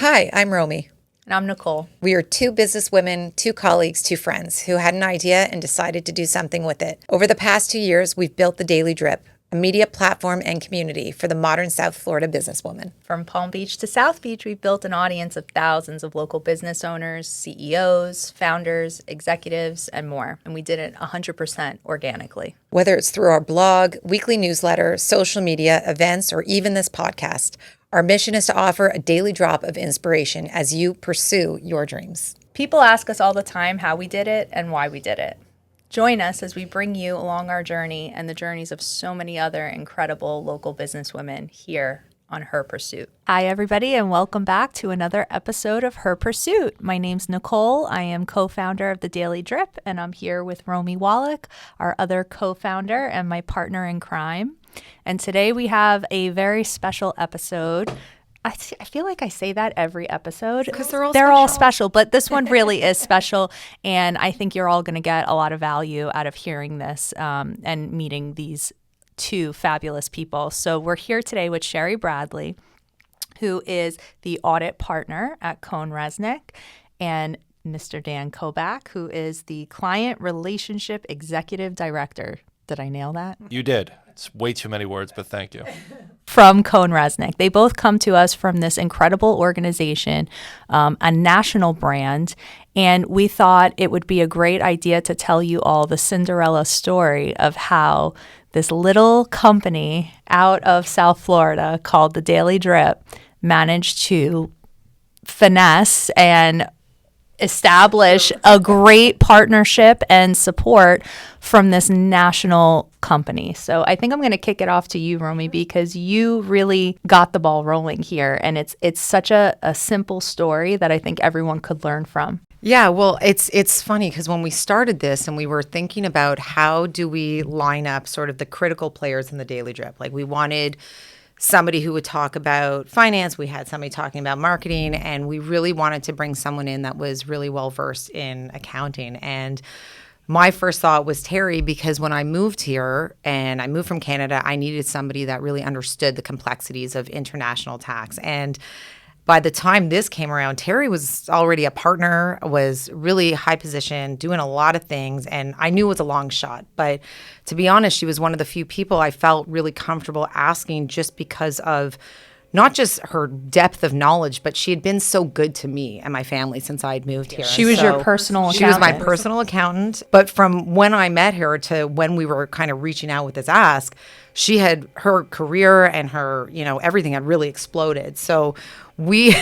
Hi, I'm Romi. And I'm Nicole. We are two businesswomen, two colleagues, two friends who had an idea and decided to do something with it. Over the past 2 years, we've built the Daily Drip, a media platform and community for the modern South Florida businesswoman. From Palm Beach to South Beach, we've built an audience of thousands of local business owners, CEOs, founders, executives, and more. And we did it 100% organically. Whether it's through our blog, weekly newsletter, social media, events, or even this podcast, our mission is to offer a daily drop of inspiration as you pursue your dreams. People ask us all the time how we did it and why we did it. Join us as we bring you along our journey and the journeys of so many other incredible local businesswomen here on Her Pursuit. Hi, everybody, and welcome back to another episode of Her Pursuit. My name's Nicole. I am co-founder of the Daily Drip, and I'm here with Romi Wallach, our other co-founder and my partner in crime. And today we have a very special episode. I feel like I say that every episode. Because they're all special, but this one really is special. And I think you're all going to get a lot of value out of hearing this and meeting these two fabulous people. So we're here today with Sherry Bradley, who is the audit partner at CohnReznick, and Mr. Dan Kobak, who is the client relationship executive director. Did I nail that? You did. It's way too many words, but thank you. From CohnReznick. They both come to us from this incredible organization, a national brand, and we thought it would be a great idea to tell you all the Cinderella story of how this little company out of South Florida called the Daily Drip managed to finesse and establish a great partnership and support from this national company. So I think I'm going to kick it off to you, Romi, because you really got the ball rolling here. And it's such a simple story that I think everyone could learn from. Yeah, well, it's funny because when we started this and we were thinking about how do we line up sort of the critical players in the Daily Drip, like we wanted somebody who would talk about finance. We had somebody talking about marketing, and we really wanted to bring someone in that was really well versed in accounting. And my first thought was Terry, because when I moved here and I moved from Canada, I needed somebody that really understood the complexities of international tax. And by the time this came around, Terry was already a partner, was really high position, doing a lot of things, and I knew it was a long shot. But to be honest, she was one of the few people I felt really comfortable asking, just because of not just her depth of knowledge, but she had been so good to me and my family since I had moved here. She was your personal accountant. She was my personal accountant. But from when I met her to when we were kind of reaching out with this ask, she had her career and her, everything had really exploded. So we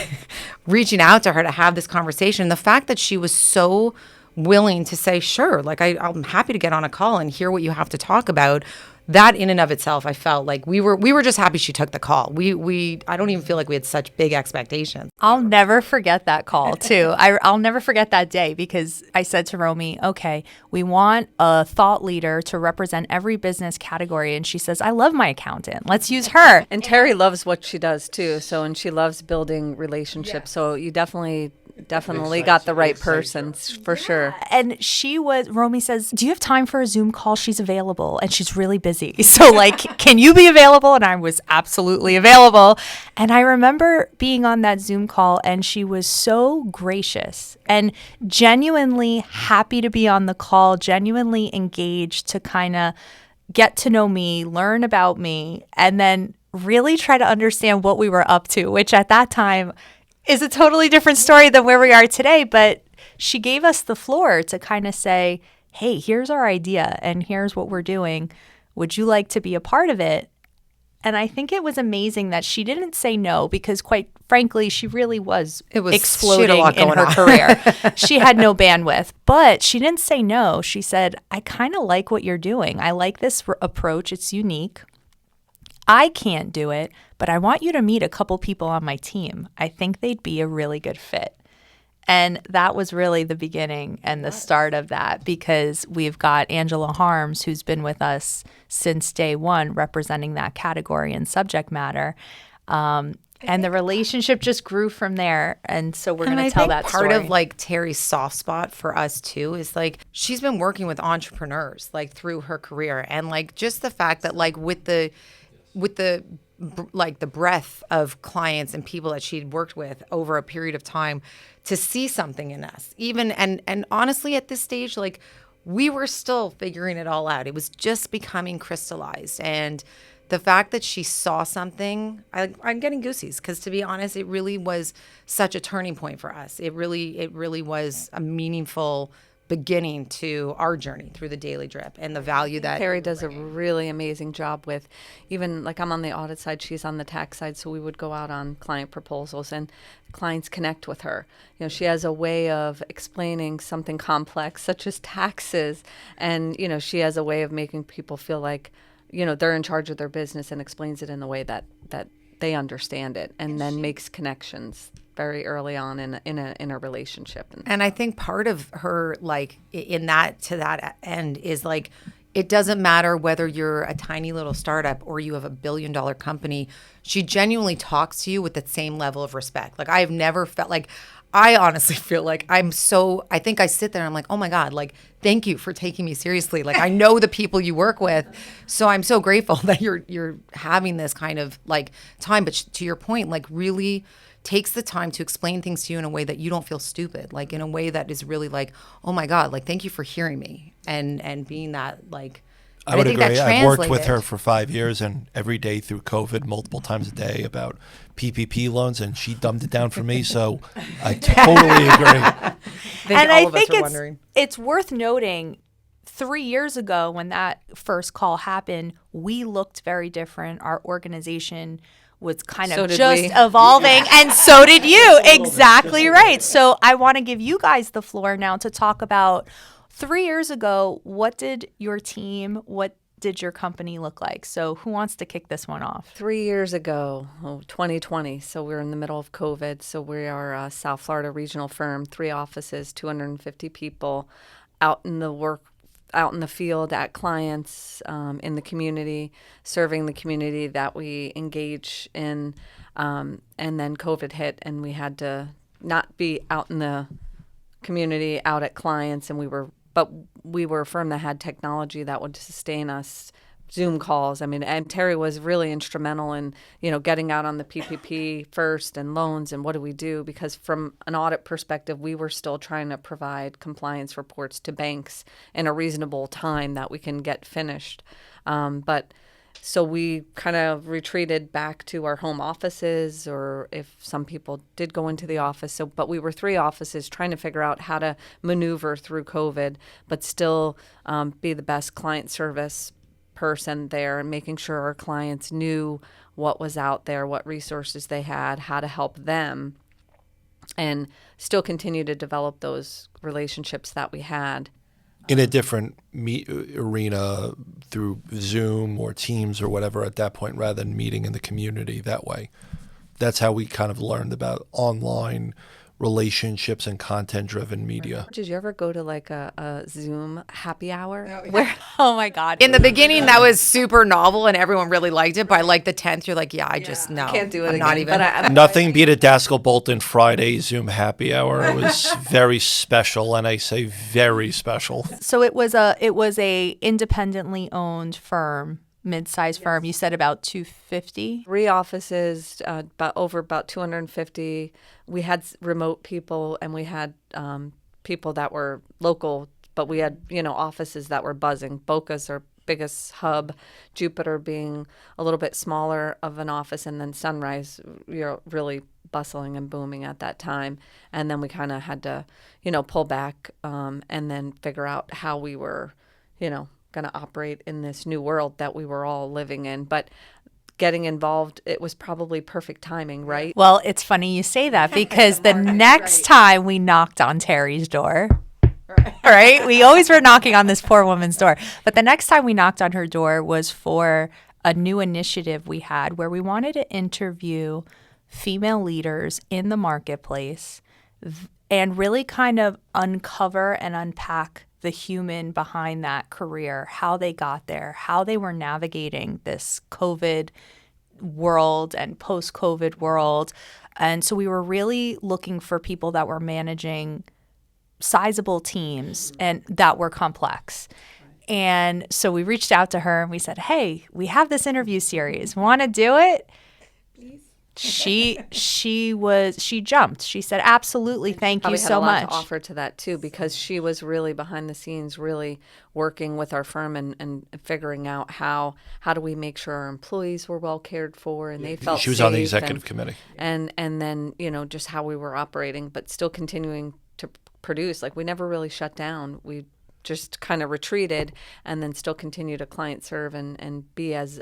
reaching out to her to have this conversation, the fact that she was so willing to say, sure, like I'm happy to get on a call and hear what you have to talk about. That in and of itself, I felt like we were just happy she took the call. I don't even feel like we had such big expectations. I'll never forget that call too. I'll never forget that day, because I said to Romi, okay, we want a thought leader to represent every business category. And she says, I love my accountant. Let's use her. And Terry loves what she does too. And she loves building relationships. Yeah. So you definitely got the right person for sure. And Romi says, do you have time for a Zoom call? She's available and she's really busy. So can you be available? And I was absolutely available. And I remember being on that Zoom call, and she was so gracious and genuinely happy to be on the call, genuinely engaged to kind of get to know me, learn about me, and then really try to understand what we were up to, which at that time is a totally different story than where we are today. But she gave us the floor to kind of say, hey, here's our idea and here's what we're doing. Would you like to be a part of it? And I think it was amazing that she didn't say no, because quite frankly, she really was exploding in her career. She had no bandwidth, but she didn't say no. She said, I kind of like what you're doing. I like this approach. It's unique. I can't do it, but I want you to meet a couple people on my team. I think they'd be a really good fit. And that was really the beginning and the start of that, because we've got Angela Harms, who's been with us since day one, representing that category and subject matter. And the relationship just grew from there. And so we're going to tell that story. Part of Terry's soft spot for us too is she's been working with entrepreneurs through her career. And just the fact that with the like the breadth of clients and people that she'd worked with over a period of time to see something in us. Even and honestly, at this stage, like we were still figuring it all out. It was just becoming crystallized. And the fact that she saw something, I'm getting goosies because, to be honest, it really was such a turning point for us. It really was a meaningful beginning to our journey through the Daily Drip and the value that Terry does a really amazing job with, even like I'm on the audit side, she's on the tax side, so we would go out on client proposals and clients connect with her. You know, she has a way of explaining something complex such as taxes, and you know, she has a way of making people feel like, you know, they're in charge of their business and explains it in the way that they understand it, and then makes connections very early on in a relationship. And I think part of her, like, in that, to that end, is like, it doesn't matter whether you're a tiny little startup or you have a $1 billion company. She genuinely talks to you with the same level of respect. Like, I've never felt like, I honestly feel like I think I sit there and I'm like, oh my God, like, thank you for taking me seriously. Like, I know the people you work with. So I'm so grateful that you're having this kind of like time. But to your point, like, really takes the time to explain things to you in a way that you don't feel stupid, like in a way that is really like, oh my God, like, thank you for hearing me and being that, like, I would think agree. that I've worked with translated. her for 5 years, and every day through COVID, multiple times a day, about PPP loans, and she dumbed it down for me. So I totally agree. I think And all I of us think are wondering. it's worth noting 3 years ago when that first call happened, we looked very different. Our organization was kind So of did just we. evolving, and so did you. Exactly right. So I want to give you guys the floor now to talk about 3 years ago, what did your team, what did your company look like? So who wants to kick this one off? 3 years ago, 2020, so we're in the middle of COVID. So we are a South Florida regional firm, 3 offices, 250 people out in the field at clients, in the community, serving the community that we engage in. And then COVID hit, and we had to not be out in the community, out at clients, and we were a firm that had technology that would sustain us. Zoom calls. I mean, and Terry was really instrumental in, you know, getting out on the PPP first and loans and what do we do? Because from an audit perspective, we were still trying to provide compliance reports to banks in a reasonable time that we can get finished. But so we kind of retreated back to our home offices, or if some people did go into the office. So, but we were 3 offices trying to figure out how to maneuver through COVID, but still be the best client service person there, and making sure our clients knew what was out there, what resources they had, how to help them, and still continue to develop those relationships that we had. In a different arena through Zoom or Teams or whatever at that point, rather than meeting in the community that way. That's how we kind of learned about online relationships and content-driven media. Did you ever go to like a Zoom happy hour? Where, oh my God. In the beginning, that was super novel and everyone really liked it. By like the 10th, you're like, yeah, I just, no. Can't do it I'm again. not even. But Nothing beat a Daskell Bolton Friday Zoom happy hour. It was very special, and I say very special. So it was a independently owned firm, mid-sized firm. You said about 250. 3 offices, about 250. We had remote people, and we had people that were local, but we had, you know, offices that were buzzing. Boca's our biggest hub, Jupiter being a little bit smaller of an office, and then Sunrise, you know, really bustling and booming at that time. And then we kind of had to, you know, pull back and then figure out how we were, you know, going to operate in this new world that we were all living in. But getting involved, it was probably perfect timing, right? Well, it's funny you say that because the next time we knocked on Terry's door, right? We always were knocking on this poor woman's door. But the next time we knocked on her door was for a new initiative we had where we wanted to interview female leaders in the marketplace and really kind of uncover and unpack the human behind that career, how they got there, how they were navigating this COVID world and post-COVID world. And so we were really looking for people that were managing sizable teams and that were complex. And so we reached out to her and we said, hey, we have this interview series. Want to do it? She jumped. She said, absolutely, thank you so much. Had a lot to offer to that too, because she was really behind the scenes, really working with our firm and figuring out how do we make sure our employees were well cared for and they felt she was safe on the executive committee. And then, just how we were operating, but still continuing to produce. Like, we never really shut down. We just kind of retreated and then still continue to client serve and be as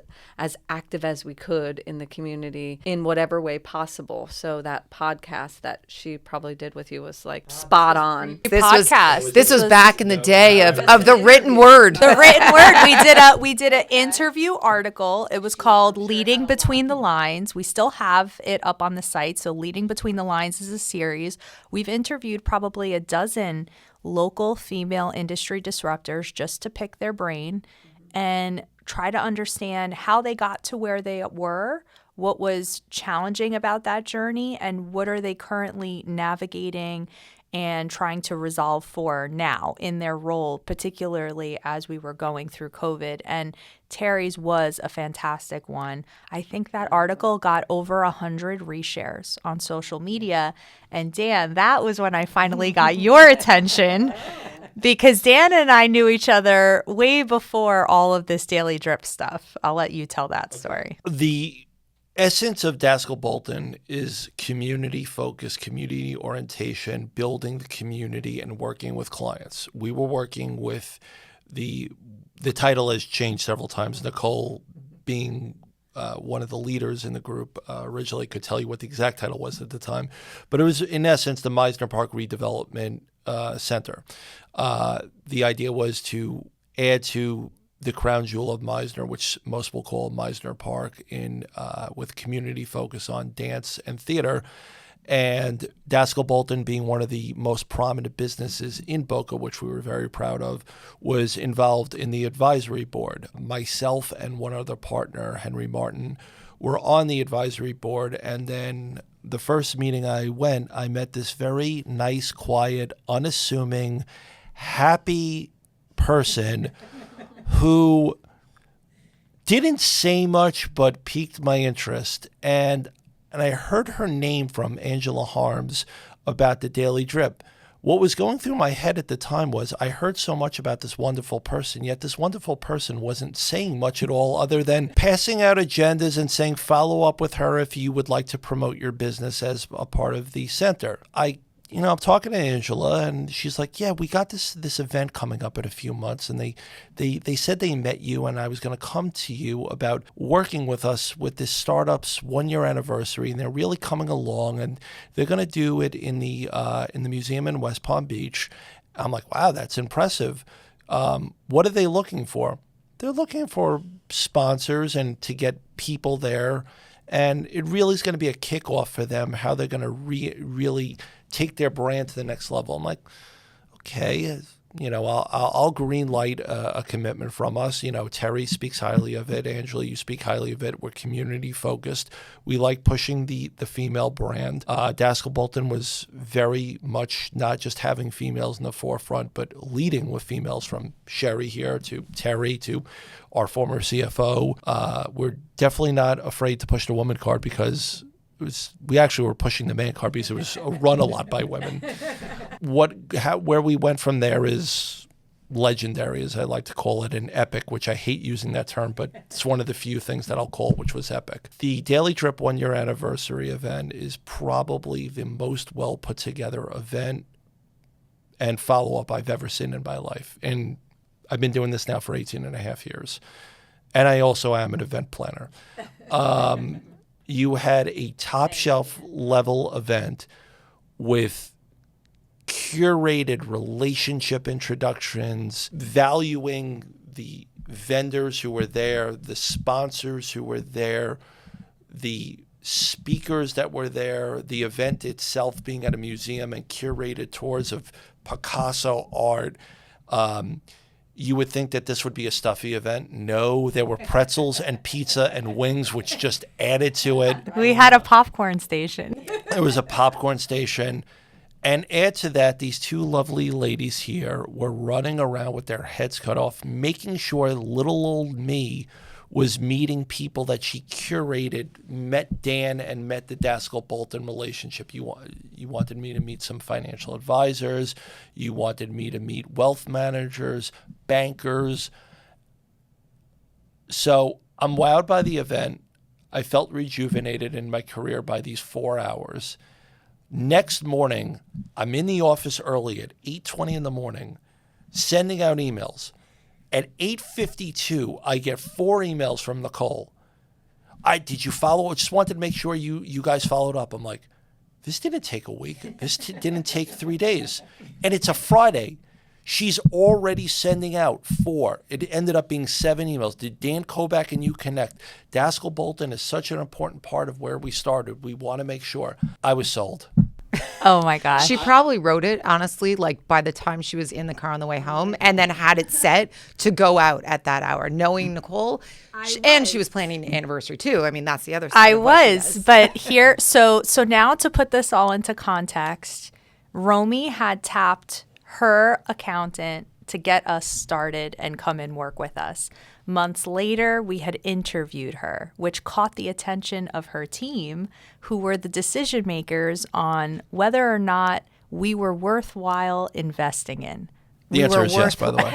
active as we could in the community in whatever way possible. So that podcast that she probably did with you was like spot on. This was back in the day of the written word. The written word. We did an interview article. It was called Leading Between the Lines. We still have it up on the site. So Leading Between the Lines is a series. We've interviewed probably a dozen local female industry disruptors just to pick their brain and try to understand how they got to where they were, what was challenging about that journey, and what are they currently navigating and trying to resolve for now in their role, particularly as we were going through COVID. And Terry's was a fantastic one. I think that article got over 100 reshares on social media. And Dan, that was when I finally got your attention, because Dan and I knew each other way before all of this Daily Drip stuff. I'll let you tell that story. The essence of Daskell Bolton is community focus, community orientation, building the community and working with clients. We were working with the title has changed several times. Nicole, being one of the leaders in the group, originally could tell you what the exact title was at the time, but it was in essence the Meisner Park Redevelopment Center. The idea was to add to the crown jewel of Meisner, which most will call Meisner Park, with community focus on dance and theater. And Daskell Bolton, being one of the most prominent businesses in Boca, which we were very proud of, was involved in the advisory board. Myself and one other partner, Henry Martin, were on the advisory board. And then the first meeting I met this very nice, quiet, unassuming, happy person who didn't say much but piqued my interest. And I heard her name from Angela Harms about the Daily Drip. What was going through my head at the time was I heard so much about this wonderful person, yet this wonderful person wasn't saying much at all other than passing out agendas and saying, follow up with her if you would like to promote your business as a part of the center. I'm talking to Angela, and she's like, yeah, we got this event coming up in a few months, and they said they met you, and I was going to come to you about working with us with this startup's 1-year anniversary, and they're really coming along, and they're going to do it in the museum in West Palm Beach. I'm like, wow, that's impressive. What are they looking for? They're looking for sponsors and to get people there, and it really is going to be a kickoff for them, how they're going to really take their brand to the next level. I'm like, okay, I'll green light a commitment from us. Terry speaks highly of it. Angela, you speak highly of it. We're community focused. We like pushing the female brand. Daskell Bolton was very much not just having females in the forefront, but leading with females, from Sherry here to Terry to our former CFO. We're definitely not afraid to push the woman card, because we actually were pushing the man card because it was run a lot by women. Where we went from there is legendary, as I like to call it, and epic, which I hate using that term, but it's one of the few things that I'll call which was epic. The Daily Drip 1-year anniversary event is probably the most well put together event and follow-up I've ever seen in my life. And I've been doing this now for 18 and a half years. And I also am an event planner. You had a top shelf level event with curated relationship introductions, valuing the vendors who were there, the sponsors who were there, the speakers that were there, the event itself being at a museum and curated tours of Picasso art. You would think that this would be a stuffy event. No, there were pretzels and pizza and wings, which just added to it. We had a popcorn station. There was a popcorn station. And add to that, these two lovely ladies here were running around with their heads cut off, making sure little old me was meeting people that she curated, met Dan and met the Daskell-Bolton relationship. You wanted me to meet some financial advisors. You wanted me to meet wealth managers, bankers. So I'm wowed by the event. I felt rejuvenated in my career by these 4 hours. Next morning, I'm in the office early at 8:20 in the morning, sending out emails. At 8:52, I get 4 emails from Nicole. Did you follow? I just wanted to make sure you guys followed up. I'm like, this didn't take a week. This didn't take 3 days. And it's a Friday. She's already sending out 4. It ended up being 7 emails. Did Dan Kobak and you connect? Daskell-Bolton is such an important part of where we started. We want to make sure. I was sold. Oh my gosh. She probably wrote it, honestly, like by the time she was in the car on the way home, and then had it set to go out at that hour, knowing Nicole. And she was planning an anniversary too. I mean, that's the other side. I was, but here, so now to put this all into context, Romi had tapped her accountant to get us started and come and work with us. Months later, we had interviewed her, which caught the attention of her team, who were the decision makers on whether or not we were worthwhile investing in. The answer is yes, by the way.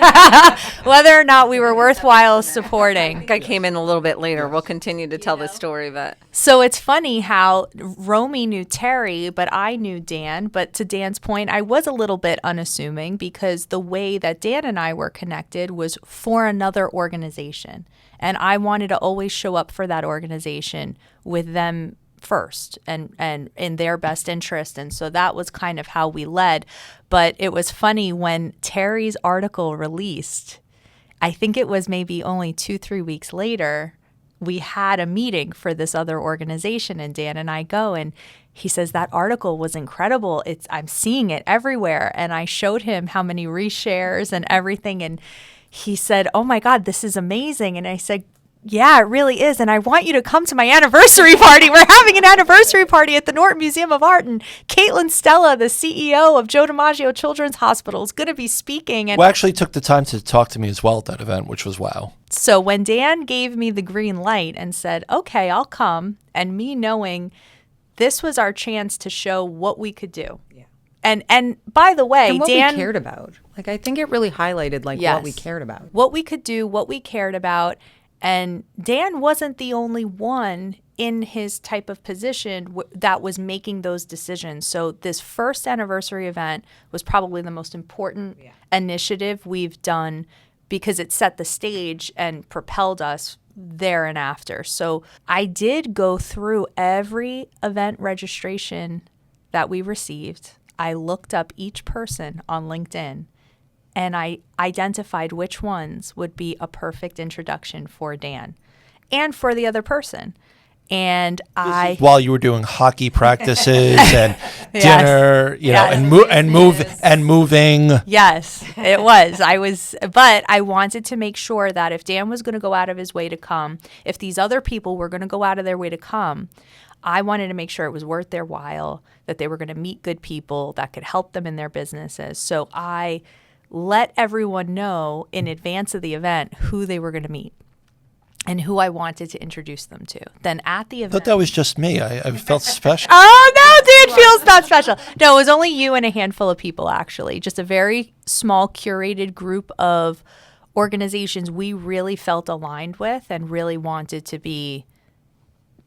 Whether or not we were worthwhile supporting. I came in a little bit later. We'll continue to tell the story, but So it's funny how Romi knew Terry, but I knew Dan. But to Dan's point, I was a little bit unassuming because the way that Dan and I were connected was for another organization. And I wanted to always show up for that organization with them first and in their best interest. And so that was kind of how we led. But it was funny when Terry's article released, I think it was maybe only 2-3 weeks later, we had a meeting for this other organization, and Dan and I go, and he says, that article was incredible. I'm seeing it everywhere. And I showed him how many reshares and everything. And he said, oh my God, this is amazing. And I said, yeah, it really is. And I want you to come to my anniversary party. We're having an anniversary party at the Norton Museum of Art. And Caitlin Stella, the CEO of Joe DiMaggio Children's Hospital, is going to be speaking. And Well, actually took the time to talk to me as well at that event, which was wow. so when Dan gave me the green light and said, okay, I'll come, and me knowing this was our chance to show what we could do. Yeah. And by the way, And what Dan we cared about. Like, I think it really highlighted what Yes. we cared about. what we could do, what we cared about. And Dan wasn't the only one in his type of position that was making those decisions. So this first anniversary event was probably the most important initiative we've done because it set the stage and propelled us there and after. So I did go through every event registration that we received. I looked up each person on LinkedIn, and I identified which ones would be a perfect introduction for Dan and for the other person. And While you were doing hockey practices and Yes. dinner, and moving. Yes, it was. But I wanted to make sure that if Dan was going to go out of his way to come, if these other people were going to go out of their way to come, I wanted to make sure it was worth their while, that they were going to meet good people that could help them in their businesses. So I let everyone know in advance of the event who they were going to meet and who I wanted to introduce them to. Then at the I event... thought that was just me. I felt special. Oh, no, Dan feels not special. No, it was only you and a handful of people, actually. Just a very small, curated group of organizations we really felt aligned with and really wanted to be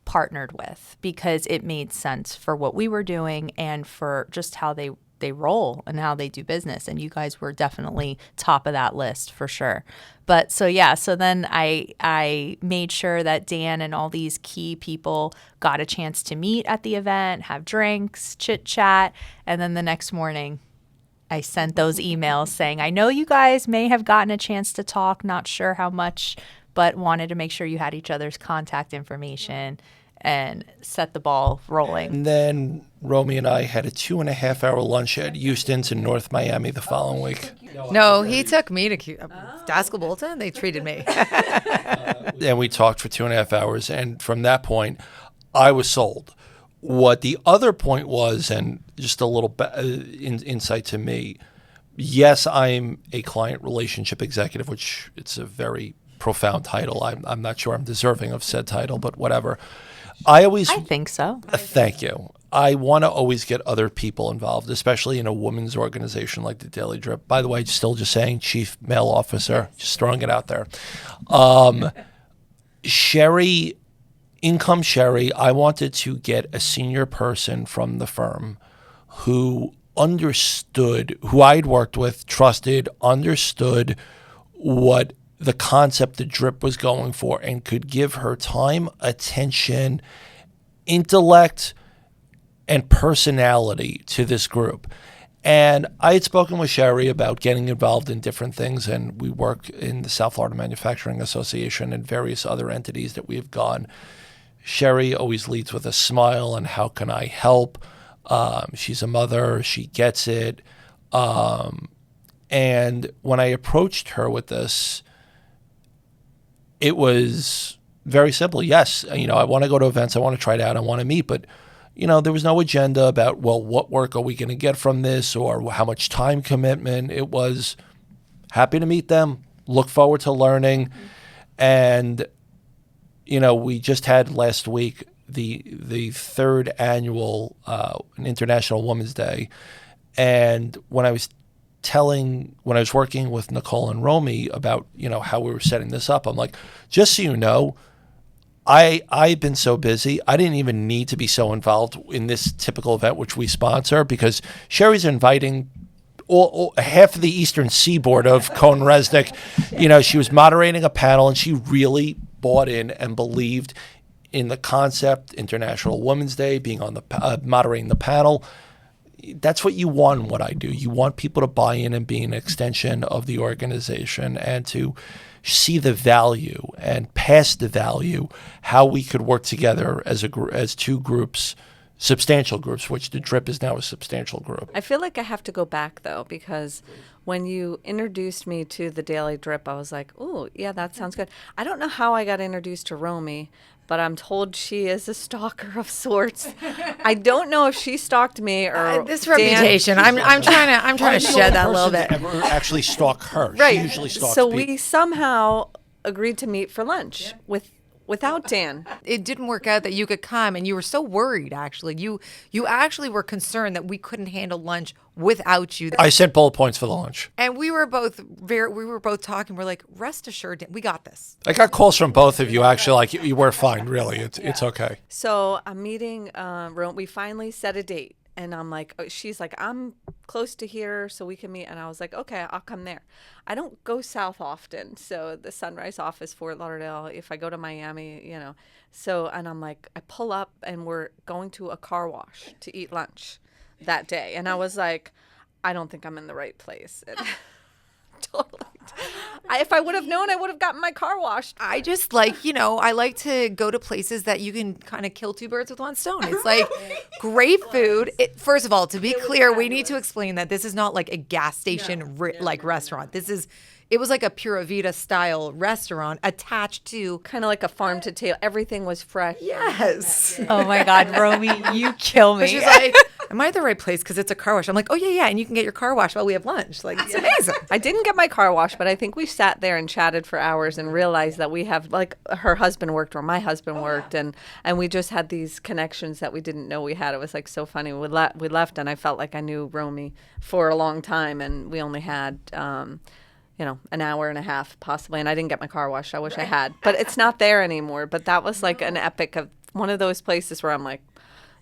partnered with because it made sense for what we were doing and for just how they roll and how they do business. And you guys were definitely top of that list for sure. But so then I made sure that Dan and all these key people got a chance to meet at the event, have drinks, chit chat. And then the next morning I sent those emails saying, I know you guys may have gotten a chance to talk, not sure how much, but wanted to make sure you had each other's contact information and set the ball rolling. And then Romi and I had a 2.5-hour lunch at Houston's in North Miami the following week. No, he took me to Daskell-Bolton. They treated me. And we talked for 2.5 hours. And from that point, I was sold. what the other point was, and just a little insight to me, yes, I'm a client relationship executive, which it's a very profound title. I'm not sure I'm deserving of said title, but whatever. I think so. Thank you. I want to always get other people involved, especially in a women's organization like the Daily Drip. By the way, still just saying chief male officer, just throwing it out there. Sherry, I wanted to get a senior person from the firm who understood, who I'd worked with, trusted, understood what the concept the Drip was going for, and could give her time, attention, intellect, and personality to this group. And I had spoken with Sherry about getting involved in different things, and we work in the South Florida Manufacturing Association and various other entities that we've gone. Sherry always leads with a smile and how can I help? She's a mother. She gets it. And when I approached her with this, it was very simple. Yes, I want to go to events. I want to try it out. I want to meet. But, there was no agenda about, well, what work are we going to get from this or how much time commitment. It was happy to meet them, look forward to learning. And, we just had last week the third annual International Women's Day. And when I was working with Nicole and Romi about, how we were setting this up, I'm like, just so you know, I've been so busy, I didn't even need to be so involved in this typical event, which we sponsor, because Sherry's inviting half of the eastern seaboard of CohnReznick. She was moderating a panel, and she really bought in and believed in the concept, International Women's Day, being on the moderating the panel. That's what you want in what I do. You want people to buy in and be an extension of the organization and to see the value and pass the value, how we could work together as two groups, substantial groups, which the Drip is now a substantial group. I feel like I have to go back, though, because when you introduced me to the Daily Drip, I was like, oh, yeah, that sounds good. I don't know how I got introduced to Romi, but I'm told she is a stalker of sorts. I don't know if she stalked me or this reputation. I'm trying to shed that a little bit. Ever actually stalk her? Right. She usually stalks so people. We somehow agreed to meet for lunch without Dan. It didn't work out that you could come, and you were so worried. Actually, you actually were concerned that we couldn't handle lunch without you. I sent bullet points for the lunch, and we were both talking. We're like, rest assured, Dan, we got this. I got calls from both of you. Actually, like you were fine. Really, it's okay. So I'm meeting. We finally set a date. And I'm like, she's like, I'm close to here, so we can meet. And I was like, okay, I'll come there. I don't go south often. So the Sunrise office, Fort Lauderdale, if I go to Miami, So, and I'm like, I pull up and we're going to a car wash to eat lunch that day. And I was like, I don't think I'm in the right place. Totally. If I would have known, I would have gotten my car washed. I just like, I like to go to places that you can kind of kill two birds with one stone. It's like great food. First of all, to be clear, we need to explain that this is not like a gas station restaurant. It was like a Pura Vida style restaurant attached to kind of like a farm to table. Everything was fresh. Yes. Oh my God, Romi, you kill me. But she's like, am I at the right place? Because it's a car wash. I'm like, oh yeah. And you can get your car wash while we have lunch. Like, it's amazing. I didn't get my car washed, but I think we sat there and chatted for hours and realized that we have, like, her husband worked where my husband worked. And we just had these connections that we didn't know we had. It was like so funny. We left and I felt like I knew Romi for a long time, and we only had an hour and a half possibly, and I didn't get my car washed. I wish I had, but it's not there anymore. But that was like an epic of one of those places where I'm like,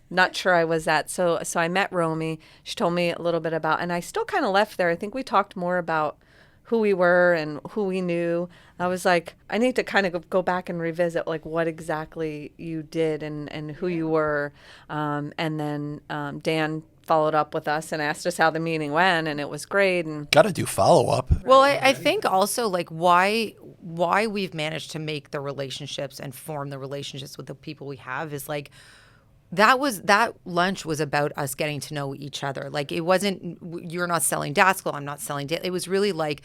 not sure I was at. So I met Romi. She told me a little bit about, and I still kind of left there. I think we talked more about who we were and who we knew. I was like, I need to kind of go back and revisit like what exactly you did and who you were. And then Dan followed up with us and asked us how the meeting went, and it was great. And got to do follow-up. Well, I think also like why we've managed to make the relationships and form the relationships with the people we have is like that lunch was about us getting to know each other. Like it wasn't, you're not selling Daskell, I'm not selling it was really like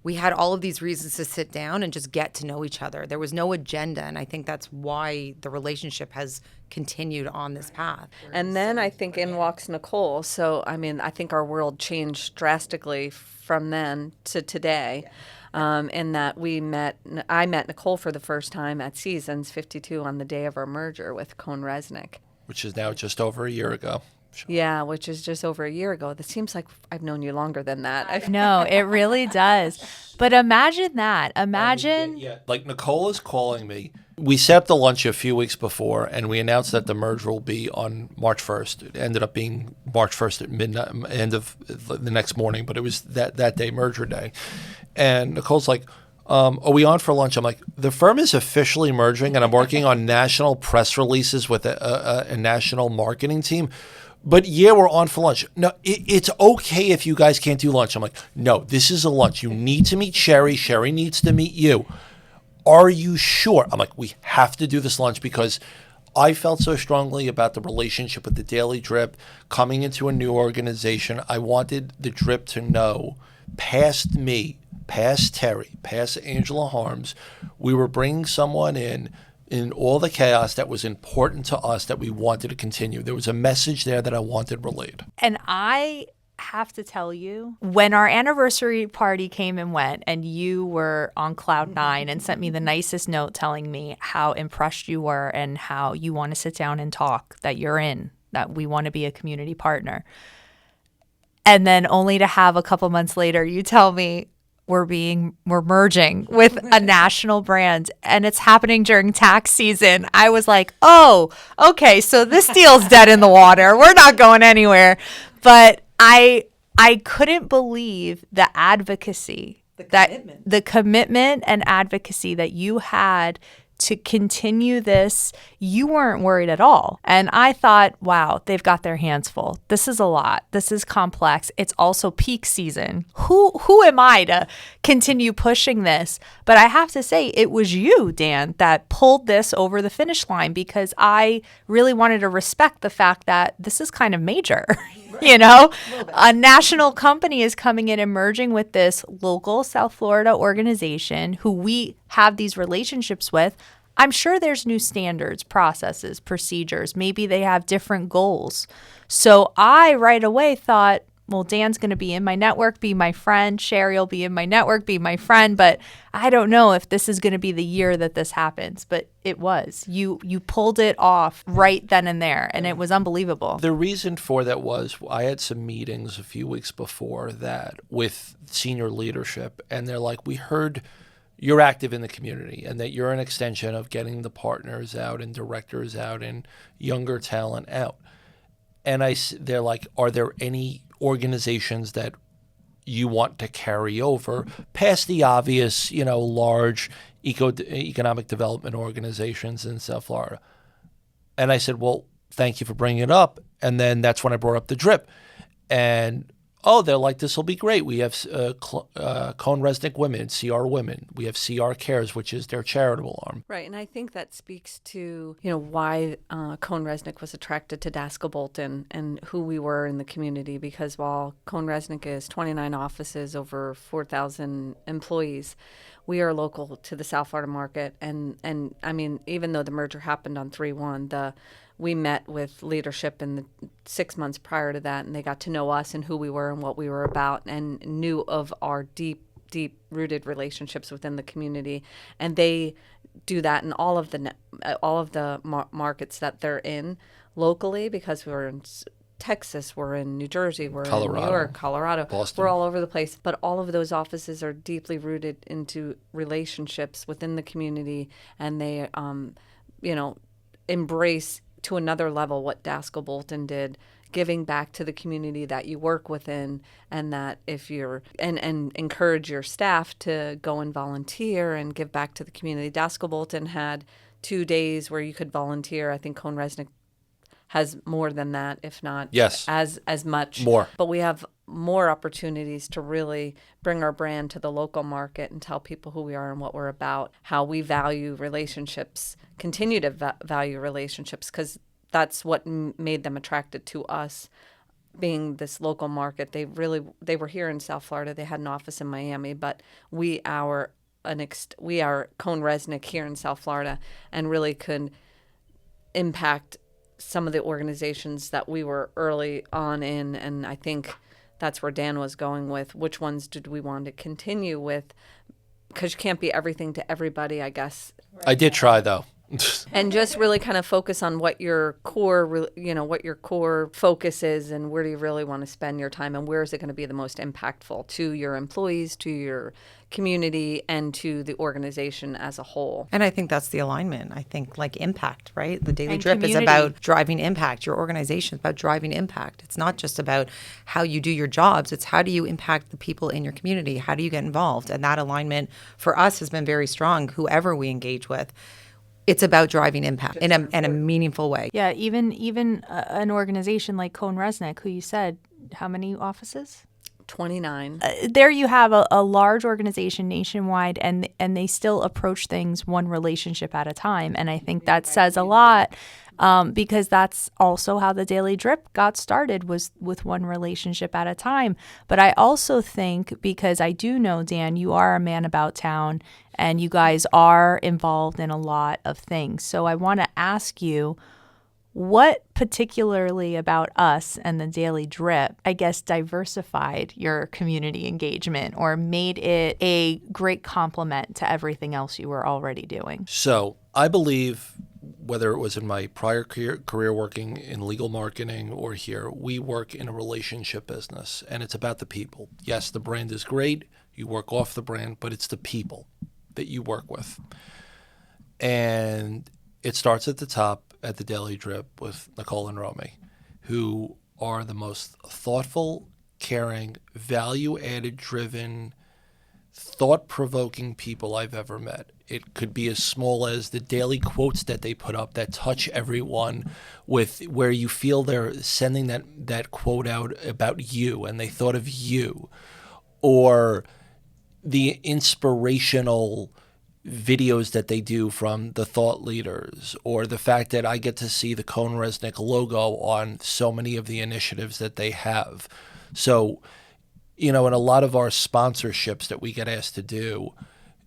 we had all of these reasons to sit down and just get to know each other. There was no agenda, and I think that's why the relationship has continued on this path. And then I think in walks Nicole. So, I mean, I think our world changed drastically from then to today. In that I met Nicole for the first time at Seasons 52 on the day of our merger with CohnReznick. Which is now just over a year ago. Yeah, which is just over a year ago. That seems like I've known you longer than that. No, it really does. But imagine that. Imagine. Like Nicole is calling me. We set up the lunch a few weeks before, and we announced that the merger will be on March 1st. It ended up being March 1st at midnight, end of the next morning, but it was that day, merger day. And Nicole's like, are we on for lunch? I'm like, the firm is officially merging, and I'm working on national press releases with a national marketing team. But yeah, we're on for lunch. No, it's okay if you guys can't do lunch. I'm like, no, this is a lunch. You need to meet Sherry. Sherry needs to meet you. Are you sure? I'm like, we have to do this lunch because I felt so strongly about the relationship with the Daily Drip coming into a new organization. I wanted the Drip to know, past me, past Terry, past Angela Harms, we were bringing someone in all the chaos that was important to us that we wanted to continue. There was a message there that I wanted relayed. And I have to tell you, when our anniversary party came and went and you were on cloud nine and sent me the nicest note telling me how impressed you were and how you want to sit down and talk, that you're in, that we want to be a community partner. And then only to have a couple months later, you tell me, we're merging with a national brand and it's happening during tax season. I was like, oh, okay, so this deal's dead in the water. We're not going anywhere. But I couldn't believe the advocacy, the commitment and advocacy that you had to continue this. You weren't worried at all. And I thought, wow, they've got their hands full. This is a lot. This is complex. It's also peak season. Who am I to continue pushing this? But I have to say, it was you, Dan, that pulled this over the finish line because I really wanted to respect the fact that this is kind of major. You know, a national company is coming in and merging with this local South Florida organization who we have these relationships with. I'm sure there's new standards, processes, procedures. Maybe they have different goals. So I right away thought, well, Dan's going to be in my network, be my friend. Sherry will be in my network, be my friend. But I don't know if this is going to be the year that this happens. But it was. You pulled it off right then and there, and it was unbelievable. The reason for that was I had some meetings a few weeks before that with senior leadership, and they're like, we heard you're active in the community and that you're an extension of getting the partners out and directors out and younger talent out. And they're like, are there any organizations that you want to carry over past the obvious, large economic development organizations in South Florida? And I said, well, thank you for bringing it up. And then that's when I brought up the Drip. And, they're like, this will be great. We have CohnReznick Women, CR Women. We have CR Cares, which is their charitable arm. Right, and I think that speaks to, why CohnReznick was attracted to Daskell Bolton and who we were in the community, because while CohnReznick is 29 offices, over 4,000 employees, we are local to the South Florida market. And I mean, even though the merger happened on 3/1, we met with leadership in the 6 months prior to that, and they got to know us and who we were and what we were about, and knew of our deep-rooted relationships within the community. And they do that in all of the markets that they're in locally, because we're in Texas, we're in New Jersey, we're in New York, Colorado, Boston. We're all over the place. But all of those offices are deeply rooted into relationships within the community, and they, embrace to another level what Daskell Bolton did, giving back to the community that you work within, and that if you're and encourage your staff to go and volunteer and give back to the community. Daskell Bolton had 2 days where you could volunteer. I think CohnReznick has more than that, if not as much. More. But we have more opportunities to really bring our brand to the local market and tell people who we are and what we're about, how we value relationships, continue to value relationships, because that's what made them attracted to us being this local market, they were here in South Florida. They had an office in Miami, but we are CohnReznick here in South Florida, and really could impact some of the organizations that we were early on in. And I think that's where Dan was going with which ones did we want to continue with, because you can't be everything to everybody, I guess. I did try though. And just really kind of focus on what your core, what your core focus is, and where do you really want to spend your time, and where is it going to be the most impactful to your employees, to your community, and to the organization as a whole. And I think that's the alignment. I think like impact, right? The Daily And Drip is community. about driving impact. Your organization is about driving impact. It's not just about how you do your jobs. It's how do you impact the people in your community? How do you get involved? And that alignment for us has been very strong, whoever we engage with. It's about driving impact in a meaningful way. Yeah, even an organization like CohnReznick, who you said, how many offices? 29. There you have a large organization nationwide, and they still approach things one relationship at a time. And I think that says a lot, because that's also how the Daily Drip got started, was with one relationship at a time. But I also think, because I do know, Dan, you are a man about town, and you guys are involved in a lot of things. So I want to ask you, what particularly about us and the Daily Drip, I guess, diversified your community engagement or made it a great complement to everything else you were already doing? So I believe, whether it was in my prior career working in legal marketing or here, we work in a relationship business, and it's about the people. Yes, the brand is great. You work off the brand, but it's the people that you work with. And it starts at the top at the Daily Drip with Nicole and Romi, who are the most thoughtful, caring, value-added driven, thought-provoking people I've ever met. It could be as small as the daily quotes that they put up that touch everyone, with where you feel they're sending that quote out about you and they thought of you, or the inspirational videos that they do from the thought leaders, or the fact that I get to see the CohnReznick logo on so many of the initiatives that they have. So, in a lot of our sponsorships that we get asked to do,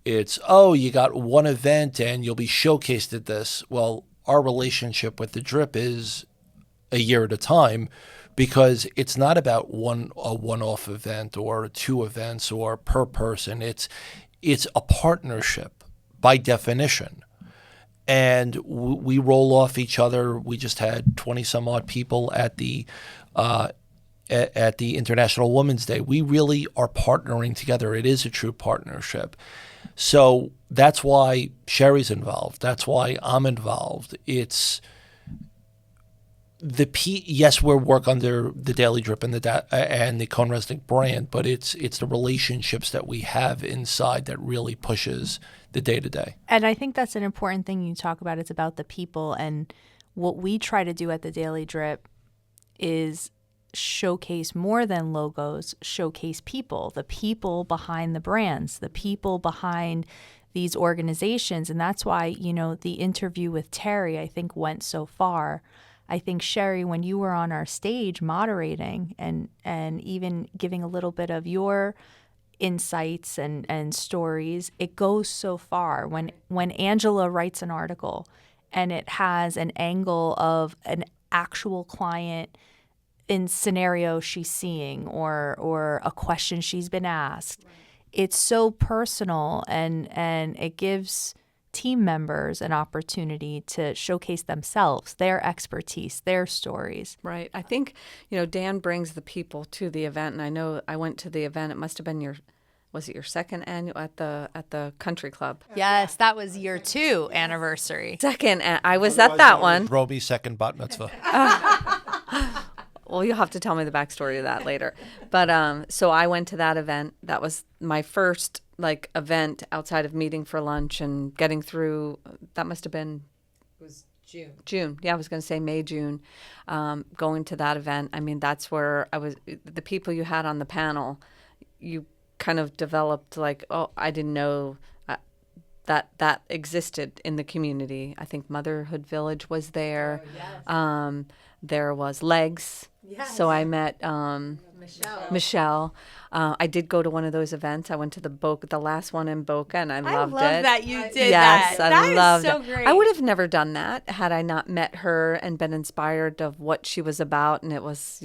it's, oh, you got one event and you'll be showcased at this. Well, our relationship with the Drip is a year at a time, because it's not about a one-off event or two events or per person. It's a partnership by definition. And we roll off each other. We just had 20 some odd people at the International Women's Day. We really are partnering together. It is a true partnership. So that's why Sherry's involved. That's why I'm involved. It's yes, we work under the Daily Drip and the CohnReznick brand, but it's the relationships that we have inside that really pushes the day-to-day. And I think that's an important thing you talk about. It's about the people. And what we try to do at the Daily Drip is showcase more than logos, showcase people, the people behind the brands, the people behind these organizations. And that's why, the interview with Terry, I think, went so far. I think, Sherry, when you were on our stage moderating and even giving a little bit of your insights and stories, it goes so far. When Angela writes an article and it has an angle of an actual client in scenario she's seeing or a question she's been asked, right, it's so personal and it gives team members an opportunity to showcase themselves, their expertise, their stories. Right. I think, Dan brings the people to the event, and I know I went to the event. It must have been was it your second annual at the country club? Yes, that was year 2 anniversary. Second, I was at that one. Romi's second bat mitzvah. Well, you'll have to tell me the backstory of that later. But so I went to that event. That was my first event outside of meeting for lunch and getting through. That must have been, It was June. June. Yeah, I was going to say May, June. Going to that event. I mean, that's where the people you had on the panel, you kind of developed I didn't know that existed in the community. I think Motherhood Village was there. Oh, yes. There was legs. Yes. So I met Michelle. I did go to one of those events. I went to the last one in Boca, and I loved it. I love that you did yes, that. I loved so it. great. I would have never done that had I not met her and been inspired of what she was about. And it was,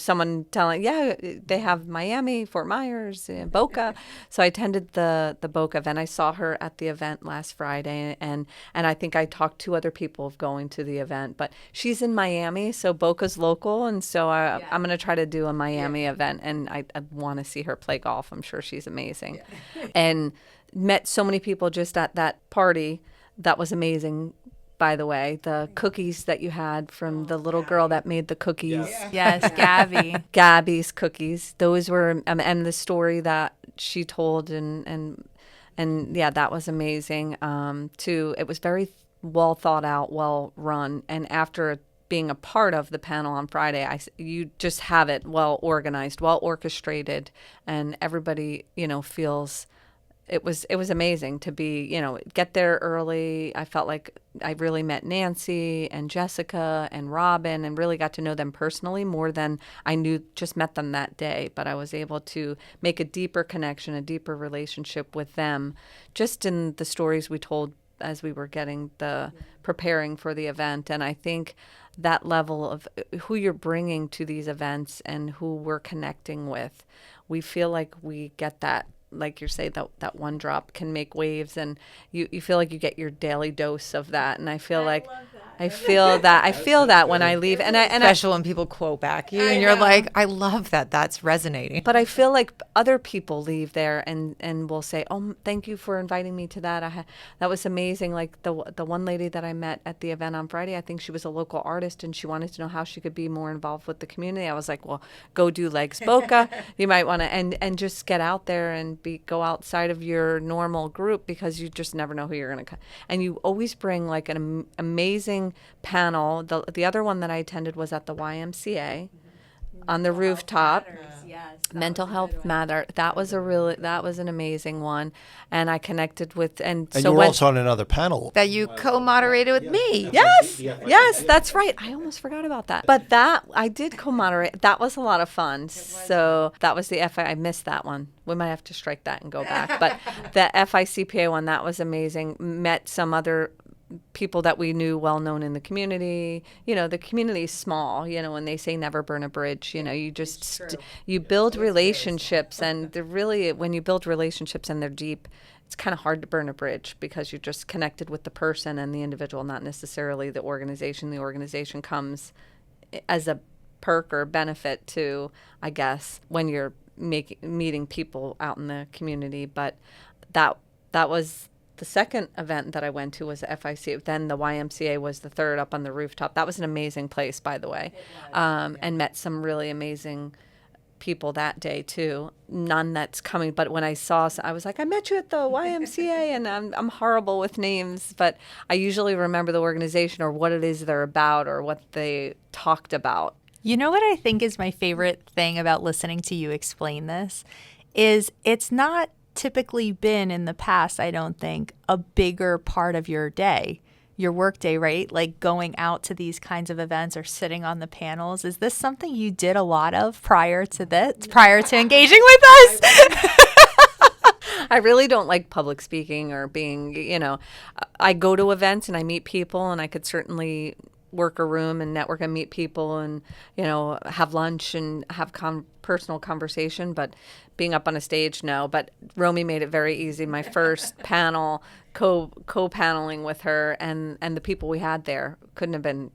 someone telling, they have Miami, Fort Myers, Boca. So I attended the Boca event. I saw her at the event last Friday, and I think I talked to other people of going to the event. But she's in Miami, so Boca's local, and so I'm going to try to do a Miami event, and I want to see her play golf. I'm sure she's amazing. Yeah. And met so many people just at that party. That was amazing, by the way. The cookies that you had from the little girl that made the cookies. Yes, Gabby. Gabby's cookies. Those were, and the story that she told, and yeah, that was amazing. Too, it was very well thought out, well run. And after being a part of the panel on Friday, you just have it well organized, well orchestrated, and everybody, feels it was amazing to be, get there early. I felt like I really met Nancy and Jessica and Robin and really got to know them personally more than I just met them that day. But I was able to make a deeper connection, a deeper relationship with them just in the stories we told as we were preparing for the event. And I think that level of who you're bringing to these events and who we're connecting with, we feel like we get that, like you say, that one drop can make waves, and you feel like you get your daily dose of that. And I feel I feel that when I leave, especially when people quote back you, and you're like, I love that. That's resonating. But I feel like other people leave there and will say, "Oh, thank you for inviting me to that. That was amazing." Like the one lady that I met at the event on Friday, I think she was a local artist, and she wanted to know how she could be more involved with the community. I was like, "Well, go do Legs Boca. You might want to and just get out there and go outside of your normal group, because you just never know who you're going to." And you always bring like an amazing panel. The other one that I attended was at the YMCA on the rooftop. Yes, Mental Health Matter. That was an amazing one, and I connected with and so you were also on another panel that you co-moderated with me. Yes, that's right. I almost forgot about that. But that I did co-moderate. That was a lot of fun. So that was the I missed that one. We might have to strike that and go back. But the FICPA one, that was amazing. Met some other people that we knew well known in the community. The community is small, when they say never burn a bridge, you just you build relationships, and they're really, when you build relationships and they're deep, it's kind of hard to burn a bridge because you're just connected with the person and the individual, not necessarily the organization. The organization comes as a perk or benefit to, I guess, when you're meeting people out in the community. But that was the second event that I went to, was the FIC. Then the YMCA was the third, up on the rooftop. That was an amazing place, by the way, and met some really amazing people that day too. None that's coming, but when I was like, I met you at the YMCA, and I'm horrible with names, but I usually remember the organization or what it is they're about or what they talked about. You know what I think is my favorite thing about listening to you explain this is it's not typically been in the past, I don't think, a bigger part of your day, your work day, right? Like going out to these kinds of events or sitting on the panels. Is this something you did a lot of prior to engaging with us? I really don't like public speaking or being, I go to events and I meet people, and I could certainly work a room and network and meet people and, have lunch and have personal conversation, but being up on a stage, no. But Romi made it very easy. My first panel, co-paneling with her and the people we had there couldn't have been,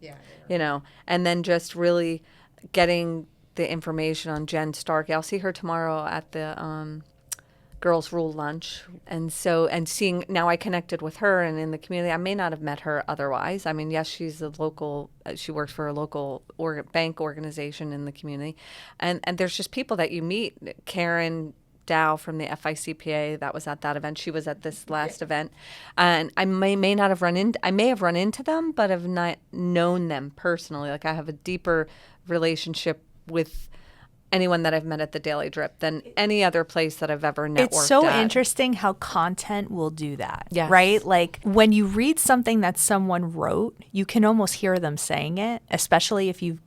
and then just really getting the information on Jen Starkey. I'll see her tomorrow at the Girls Rule lunch, and seeing, now I connected with her and in the community. I may not have met her otherwise. I mean, yes, she's a local, she works for a local bank organization in the community, and there's just people that you meet. Karen Dow from the FICPA that was at that event. She was at this last event, and I may have run into them, but have not known them personally. Like I have a deeper relationship with anyone that I've met at the Daily Drip than any other place that I've ever networked It's so at. interesting how content will do that, Yes. right? Like when you read something that someone wrote, you can almost hear them saying it, especially if you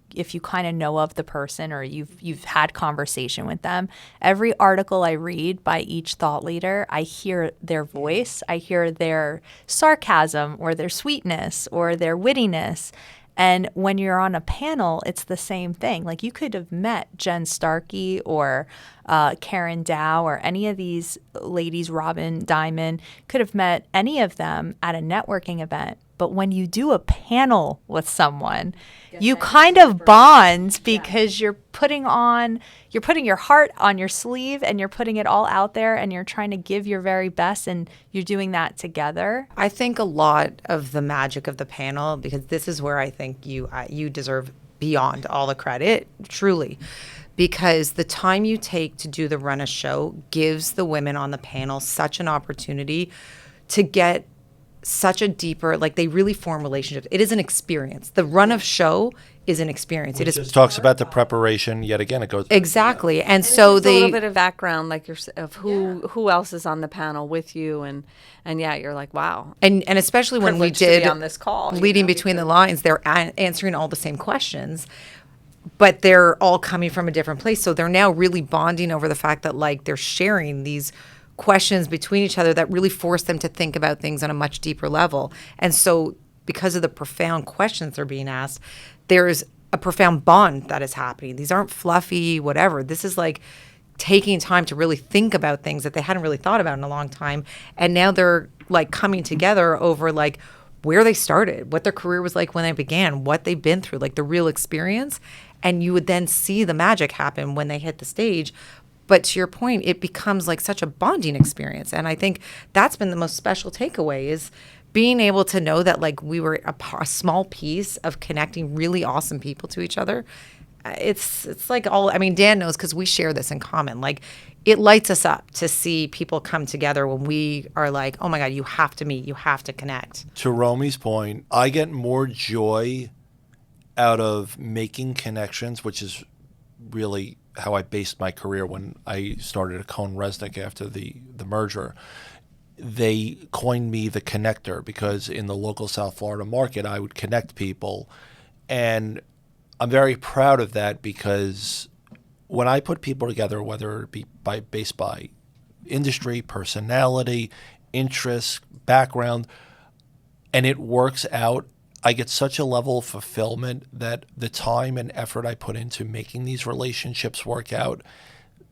kind of know of the person or you've had conversation with them. Every article I read by each thought leader, I hear their voice, I hear their sarcasm or their sweetness or their wittiness. And when you're on a panel, it's the same thing. Like you could have met Jen Starkey or Karen Dow or any of these ladies, Robin Diamond, could have met any of them at a networking event. But when you do a panel with someone, you kind of bond because you're putting your heart on your sleeve and you're putting it all out there and you're trying to give your very best and you're doing that together. I think a lot of the magic of the panel, because this is where I think you deserve beyond all the credit, truly, because the time you take to do the run a show gives the women on the panel such an opportunity to get such a deeper, like they really form relationships. It is an experience. The run of show is an experience. It is Just talks about the preparation. Yet again, it goes exactly, and so Just a little they bit of background, like of who else is on the panel with you, and yeah, you're like, wow. and especially when we Privileged to be did on this call, leading between the lines, they're answering all the same questions, but they're all coming from a different place. So they're now really bonding over the fact that like they're sharing these questions between each other that really force them to think about things on a much deeper level. And so because of the profound questions they're being asked, there's a profound bond that is happening. These aren't fluffy, whatever. This is like taking time to really think about things that they hadn't really thought about in a long time. And now they're like coming together over like where they started, what their career was like when they began, what they've been through, like the real experience. And you would then see the magic happen when they hit the stage. But to your point, it becomes like such a bonding experience. And I think that's been the most special takeaway is being able to know that like we were a small piece of connecting really awesome people to each other. It's like all, I mean, Dan knows because we share this in common. Like it lights us up to see people come together when we are like, oh my God, you have to meet, you have to connect. To Romi's point, I get more joy out of making connections, which is really how I based my career when I started at CohnReznick after the merger. They coined me the connector because in the local South Florida market, I would connect people. And I'm very proud of that because when I put people together, whether it be based by industry, personality, interest, background, and it works out, I get such a level of fulfillment that the time and effort I put into making these relationships work out,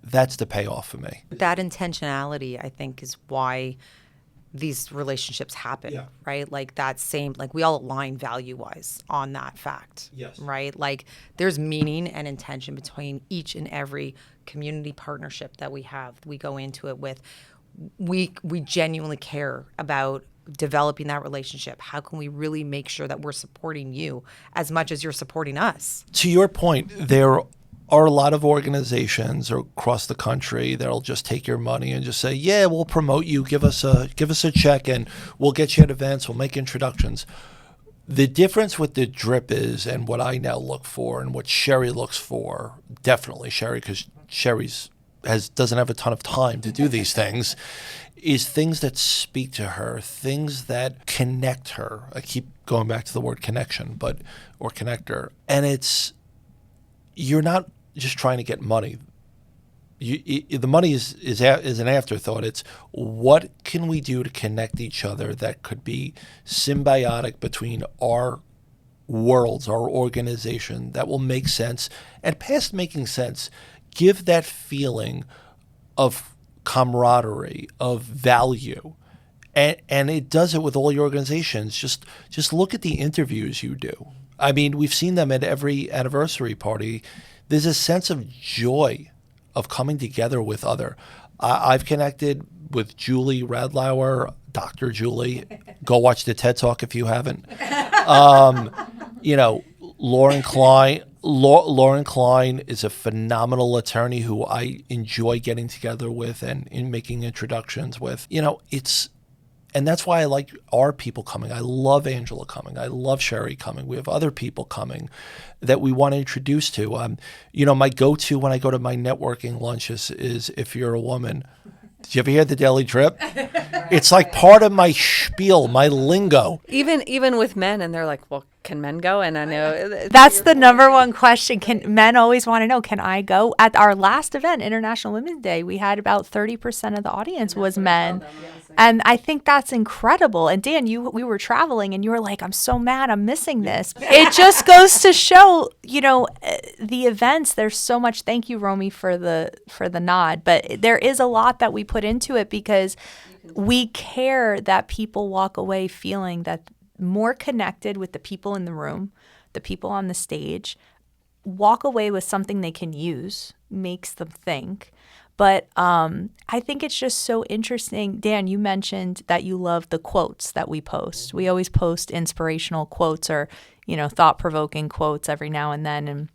that's the payoff for me. That intentionality, I think, is why these relationships happen, right? Like that same, like we all align value-wise on that fact, right? Like there's meaning and intention between each and every community partnership that we have. We go into it with, we genuinely care about developing that relationship. How can we really make sure that we're supporting you as much as you're supporting us? To your point, there are a lot of organizations across the country that'll just take your money and just say, yeah, we'll promote you, give us a check and we'll get you at events, we'll make introductions. The difference with the drip is, and what I now look for and what Sherry looks for, definitely Sherry, because Sherry's doesn't have a ton of time to do these things, is things that speak to her, things that connect her. I keep going back to the word connection, or connector. And you're not just trying to get money. The money is an afterthought. It's what can we do to connect each other that could be symbiotic between our worlds, our organization, that will make sense. And past making sense, give that feeling of camaraderie, of value. And it does it with all your organizations. Just look at the interviews you do. I mean, we've seen them at every anniversary party. There's a sense of joy of coming together with other. I've connected with Julie Radlauer, Dr. Julie. Go watch the TED Talk if you haven't. Lauren Klein. Lauren Klein is a phenomenal attorney who I enjoy getting together with and in making introductions with. And that's why I like our people coming. I love Angela coming. I love Sherry coming. We have other people coming that we want to introduce to. My go-to when I go to my networking lunches is if you're a woman. Did you ever hear the Daily Drip? It's like part of my spiel, my lingo. Even with men, and they're like, well, can men go? And I know That's the number one question. Can men always want to know, can I go? At our last event, International Women's Day, we had about 30% of the audience was men. And I think that's incredible. And Dan, we were traveling and you were like, I'm so mad I'm missing this. It just goes to show, the events, there's so much. Thank you, Romi, for the nod. But there is a lot that we put into it because we care that people walk away feeling that more connected with the people in the room, the people on the stage, walk away with something they can use, makes them think. But I think it's just so interesting. Dan, you mentioned that you love the quotes that we post. We always post inspirational quotes or, thought-provoking quotes every now and then. And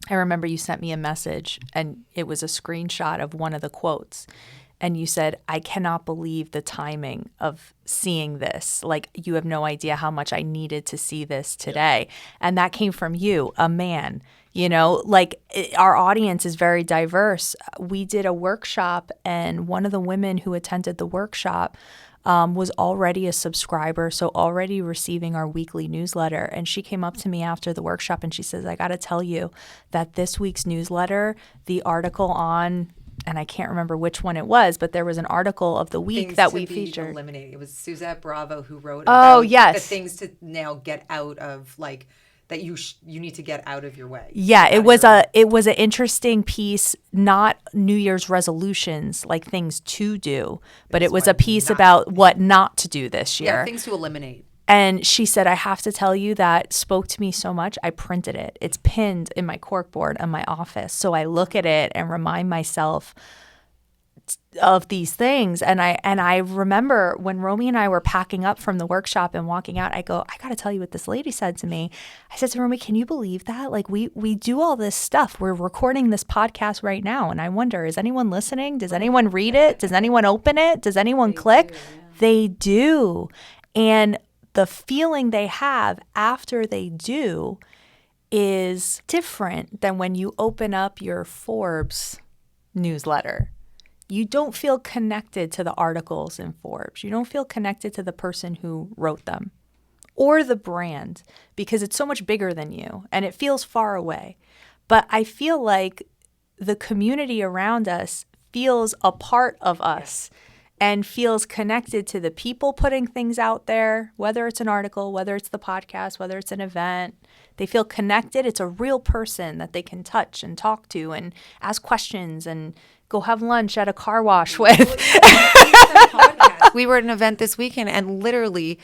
I remember you sent me a message and it was a screenshot of one of the quotes. And you said, I cannot believe the timing of seeing this. Like, you have no idea how much I needed to see this today. And that came from you, a man. Our audience is very diverse. We did a workshop, and one of the women who attended the workshop was already a subscriber, so already receiving our weekly newsletter. And she came up to me after the workshop and she says, I got to tell you that this week's newsletter, the article on, and I can't remember which one it was, but there was an article of the week Things that to we be featured. Eliminated. It was Suzette Bravo who wrote Oh, about yes. the things to now get out of, like, that you need to get out of your way. Yeah, it was an interesting piece, not New Year's resolutions, like things to do, but it was a piece about what not to do this year. Yeah, things to eliminate. And she said, I have to tell you that spoke to me so much. I printed it. It's pinned in my corkboard in my office. So I look at it and remind myself of these things. And I remember when Romi and I were packing up from the workshop and walking out, I go, I got to tell you what this lady said to me. I said to Romi, can you believe that? Like, we do all this stuff. We're recording this podcast right now. And I wonder, is anyone listening? Does anyone read it? Does anyone open it? Does anyone click? They do. And the feeling they have after they do is different than when you open up your Forbes newsletter. You don't feel connected to the articles in Forbes. You don't feel connected to the person who wrote them or the brand because it's so much bigger than you and it feels far away. But I feel like the community around us feels a part of us and feels connected to the people putting things out there, whether it's an article, whether it's the podcast, whether it's an event. They feel connected. It's a real person that they can touch and talk to and ask questions and go have lunch at a car wash with. We were at an event this weekend and literally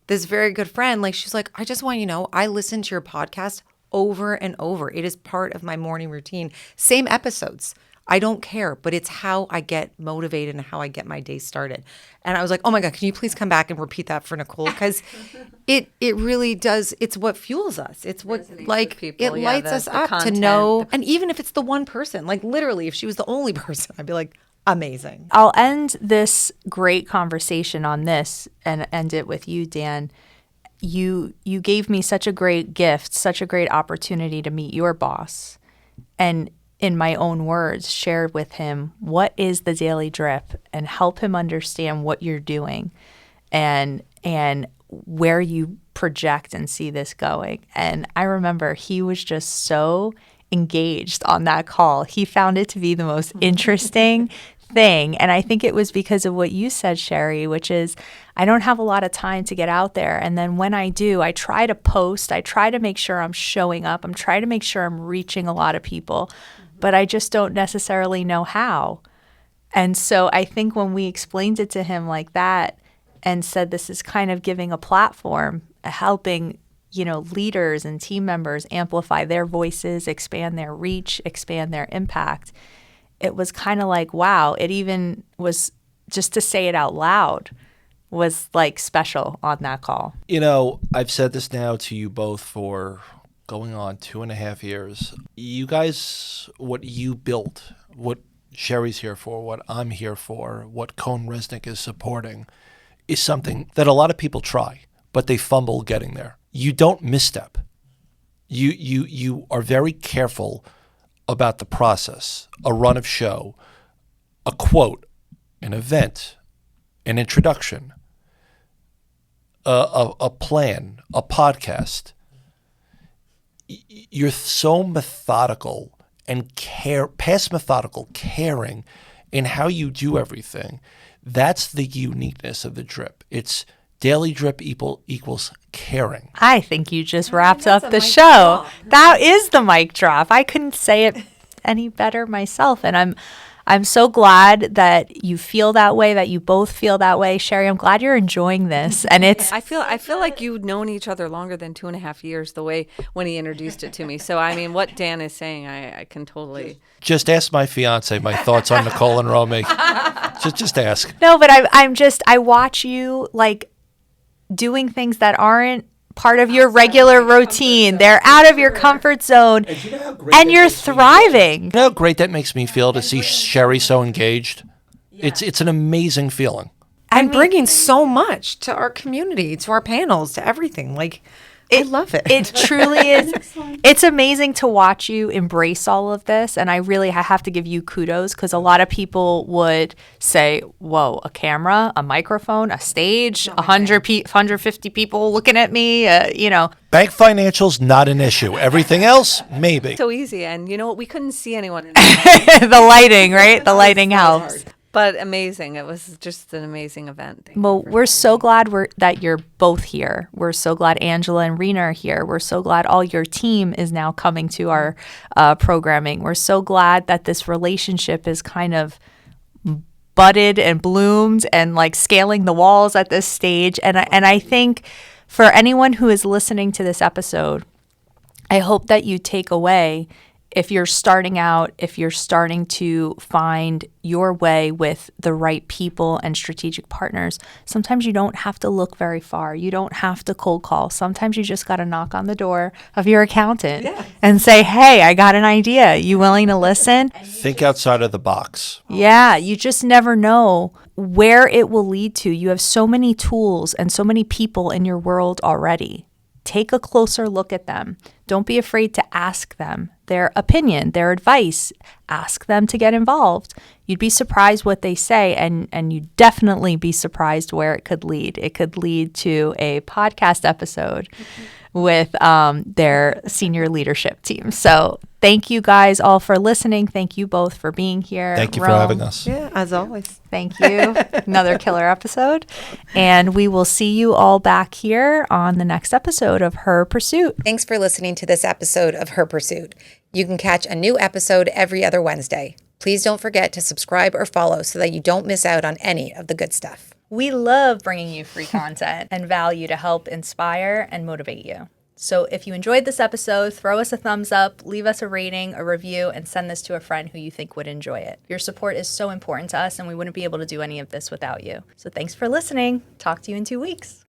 this very good friend, like, she's like, I just want you to know, I listen to your podcast over and over. It is part of my morning routine. Same episodes. I don't care, but it's how I get motivated and how I get my day started. And I was like, oh my God, can you please come back and repeat that for Nicole? Because it really does. It's what fuels us. It's what, like, it lights us up to know. And even if it's the one person, like literally, if she was the only person, I'd be like, amazing. I'll end this great conversation on this and end it with you, Dan. You gave me such a great gift, such a great opportunity to meet your boss. And in my own words, share with him what is the Daily Drip and help him understand what you're doing and where you project and see this going. And I remember he was just so engaged on that call. He found it to be the most interesting thing. And I think it was because of what you said, Sherry, which is I don't have a lot of time to get out there. And then when I do, I try to post. I try to make sure I'm showing up. I'm trying to make sure I'm reaching a lot of people. But I just don't necessarily know how. And so I think when we explained it to him like that and said this is kind of giving a platform, helping, leaders and team members amplify their voices, expand their reach, expand their impact, it was kind of like, wow, it even was just to say it out loud was like special on that call. I've said this now to you both for going on 2.5 years. You guys, what you built, what Sherry's here for, what I'm here for, what CohnReznick is supporting, is something that a lot of people try, but they fumble getting there. You don't misstep. You are very careful about the process, a run of show, a quote, an event, an introduction, a plan, a podcast. You're so methodical and past methodical, caring in how you do everything. That's the uniqueness of the drip. It's daily drip equals caring. I think you just wrapped up the show. That is the mic drop. I couldn't say it any better myself. And I'm so glad that you feel that way, that you both feel that way. Sherry, I'm glad you're enjoying this. And it's I feel like you've known each other longer than 2.5 years, the way when he introduced it to me. So I mean, what Dan is saying, I can totally. Just ask my fiance my thoughts on Nicole and Romi. Just ask. No, but I watch you like doing things that aren't part of your regular routine. They're out of your comfort zone, and you're thriving. You know how great that makes me feel to see Sherry so engaged? It's an amazing feeling. And bringing so much to our community, to our panels, to everything. Like, I love it. It truly is. It's amazing to watch you embrace all of this. And I have to give you kudos, because a lot of people would say, whoa, a camera, a microphone, a stage, 150 people looking at me, Bank financial's not an issue. Everything else, maybe. So easy. And you know what? We couldn't see anyone. The lighting, right? The lighting helps. But amazing. It was just an amazing event. Well, we're so glad that you're both here. We're so glad Angela and Rena are here. We're so glad all your team is now coming to our programming. We're so glad that this relationship is kind of budded and bloomed and like scaling the walls at this stage. And I think for anyone who is listening to this episode, I hope that you take away, if you're starting out, if you're starting to find your way with the right people and strategic partners, sometimes you don't have to look very far. You don't have to cold call. Sometimes you just got to knock on the door of your accountant and say, hey, I got an idea. You willing to listen? Think outside of the box. Yeah, you just never know where it will lead to. You have so many tools and so many people in your world already. Take a closer look at them. Don't be afraid to ask them their opinion, their advice. Ask them to get involved. You'd be surprised what they say, and you'd definitely be surprised where it could lead. It could lead to a podcast episode with their senior leadership team. So thank you guys all for listening. Thank you both for being here. Thank you for having us. Yeah, as always. Thank you. Another killer episode. And we will see you all back here on the next episode of Her Pursuit. Thanks for listening to this episode of Her Pursuit. You can catch a new episode every other Wednesday. Please don't forget to subscribe or follow so that you don't miss out on any of the good stuff. We love bringing you free content and value to help inspire and motivate you. So if you enjoyed this episode, throw us a thumbs up, leave us a rating, a review, and send this to a friend who you think would enjoy it. Your support is so important to us, and we wouldn't be able to do any of this without you. So thanks for listening. Talk to you in 2 weeks.